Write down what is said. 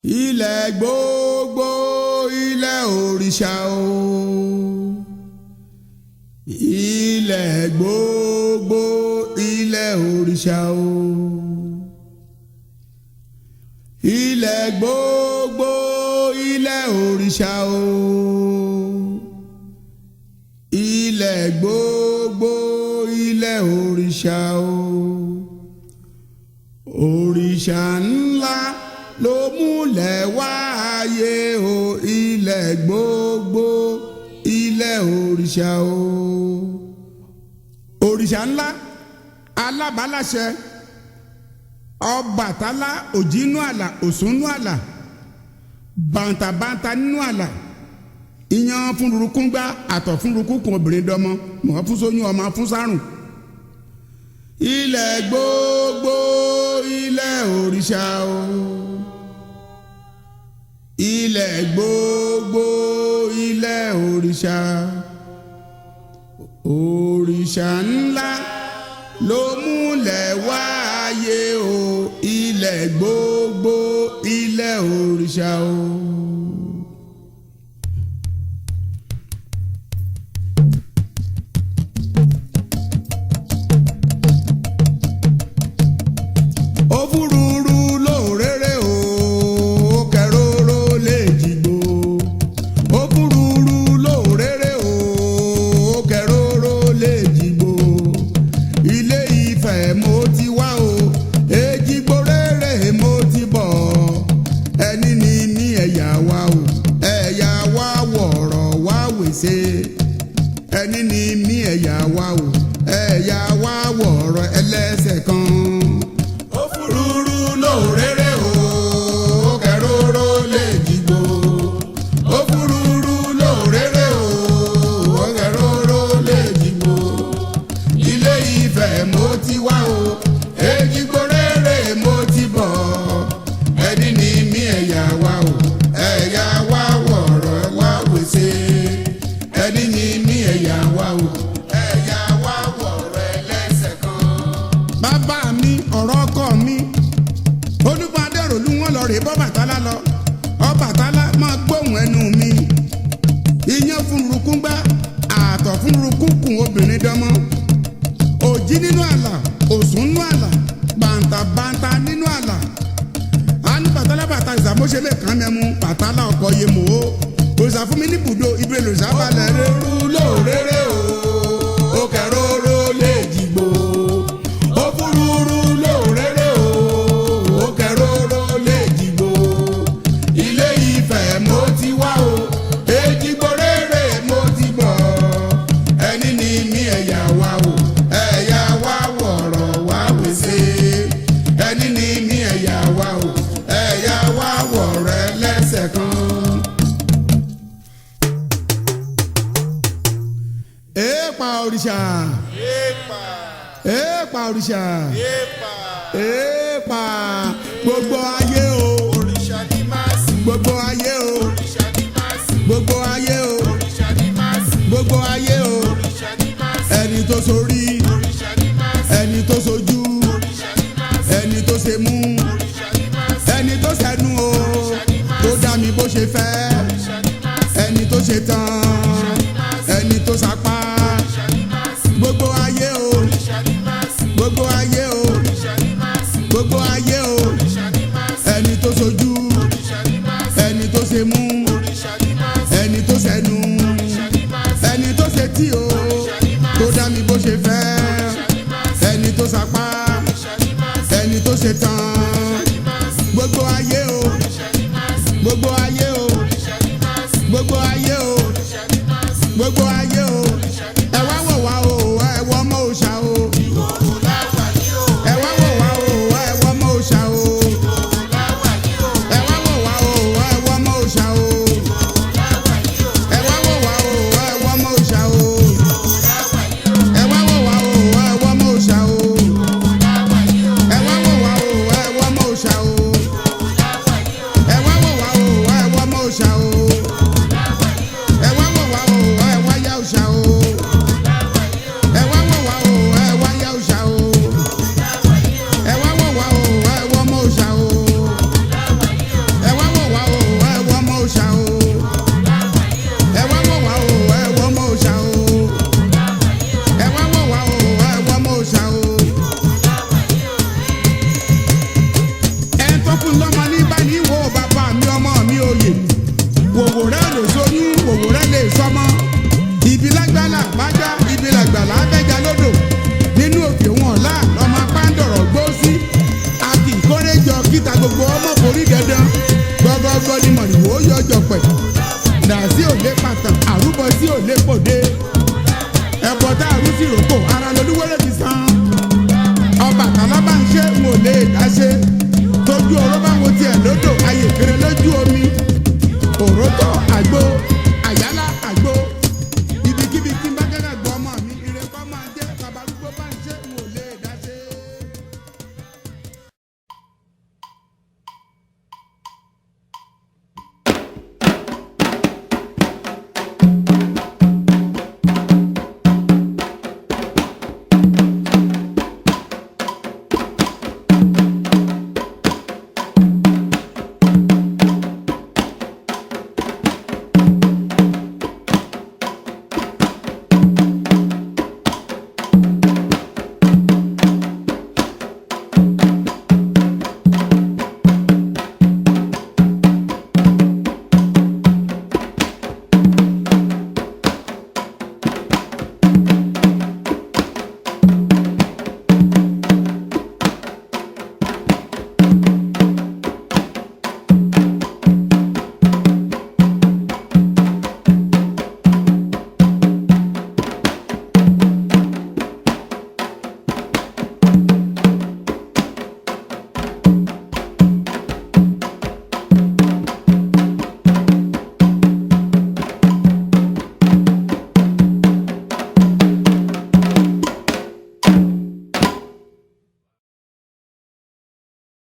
Ilẹ̀ gbogbo ilẹ̀ òrìṣà o. Ilẹ̀ gbogbo ilẹ̀ òrìṣà o. Ilẹ̀ gbogbo ilẹ̀ òrìṣà o. Ilẹ̀ gbogbo ilẹ̀ òrìṣà o. Òrìṣà ńlá ló múlẹ̀ wá ayé o. Ilẹ̀ gbogbo ilẹ̀ òrìṣà o. Òrìṣà ńlá alábàláṣẹ Ọbàtálá òjínú àlà òsúnú àlà bàǹtàbàǹtà nínú àlà ìyan fún rúkúngbá àtọ̀ fún rúkúkùn obìnrin dọmọ mọ̀ fún sóyún ọmọ fún sárùn. Ilẹ̀ gbogbo ilẹ̀ òrìṣà o. Ilẹ̀ gbogbo ilẹ̀ òrìṣà. Òrìṣà ńlá ló múlẹ̀ wá ayé o. Ilẹ̀ gbogbo ilẹ̀ òrìṣà o. Òfurufú lóréré o, kẹróró lè jìgbò. Òfurufú lóréré o, kẹróró lè jìgbò. Ilé Ifẹ̀ mo ti wá o, Èjìgbò rere mo ti bọ̀. Ẹni ní ní ẹ̀yà wa o, ẹ̀yà wa wọ̀rọ̀ wá wèsè. Ẹni ní ní ẹ̀yà wa o, ẹ̀yà wa wọ̀rọ̀ ẹlẹ́sẹ̀ kan. Lóréré o, kẹróró lè jìgbò. Òfurufú lóréré o, kẹróró lè jìgbò. Ilé Ifẹ̀ mo ti wá o, Èjìgbò rere mo ti bọ̀. Ẹni ní mí ẹ̀yà wa o, ẹ̀yà wa wọ̀rọ̀ wá wèsè. Ẹni ní mí ẹ̀yà wa o, ẹ̀yà wa wọ̀rọ̀ ẹlẹ́sẹ̀ kan. Bàbá mi ọ̀rọ̀ ọkọ mi olùbádẹ́rọ̀lú wọn lọ rè bọ́bàtálá lọ. Ọbàtálá máa gbóhùn ẹnu mi. Iyán fún rúkúngbá àtọ̀ fún rúkúkùn obìnrin dánmọ́. Òjì nínú àlà òsùn nínú àlà bàǹtàbàǹtà nínú àlà. A ní bàtálá bàtà ìsàmóṣe lè kàn mẹ́mu bàtálá ọkọ̀ yé mò ó. Òrìṣà fún mi ní ibùdó ibi òrìṣà balẹ̀ rẹ̀. Òfurufú lóréré o, ó kẹróró lè jìgbò. Òfurufú lóréré o, ó kẹróró lè jìgbò. Ilé Ifẹ̀ mo ti wá o, Èjìgbò rere mo ti bọ̀. Ẹni ní mí ẹ̀yà wa o, ẹ̀yà wa wọ̀rọ̀ wá wèsè. Ẹni ní mí ẹ̀yà wa o, ẹ̀yà wa wọ̀rọ̀ ẹlẹ́sẹ̀ kan. Èèpà òrìṣà. Èèpà. Èèpà òrìṣà. Èèpà. Èèpà. Gbogbo ayé o. Òrìṣà ní máàsì. Gbogbo ayé o. Òrìṣà ní máàsì. Gbogbo ayé o. Òrìṣà ní máàsì. Gbogbo ayé o. Òrìṣà ní máàsì. Ẹni tó sorí. Òrìṣà ní máàsì. Ẹni tó sojú. Òrìṣà ní máàsì. Ẹni tó ṣe mú. Òrìṣà ní máàsì. Ẹni tó ṣẹnu o. Òrìṣà ní máàsì. Tó dá mi bó ṣe fẹ́. Òrìṣà ní máàsì. Ẹni tó ṣe tán. Òrìṣà ní máàsì. Ẹni tó sapá. Òrìṣà ní máàsì. Gbogbo ayé o. Òrìṣà ní máàsì. Gbogbo ayé o. Òrìṣà ní máàsì. Gbogbo ayé o. Òrìṣà ní máàsì. Ẹni tó sojú. Òrìṣà ní máàsì. Ẹni tó ṣe mú. Òrìṣà ní máàsì. Ẹni tó ṣẹnu. Òrìṣà ní máàsì. Ẹni tó ṣe tí o. Òrìṣà ní máàsì. Tó dá mi bó ṣe fẹ́. Òrìṣà ní máàsì. Ẹni tó sapá. Òrìṣà ní máàsì. Ẹni tó ṣe tán. everybody mọ̀rìwò yọjọ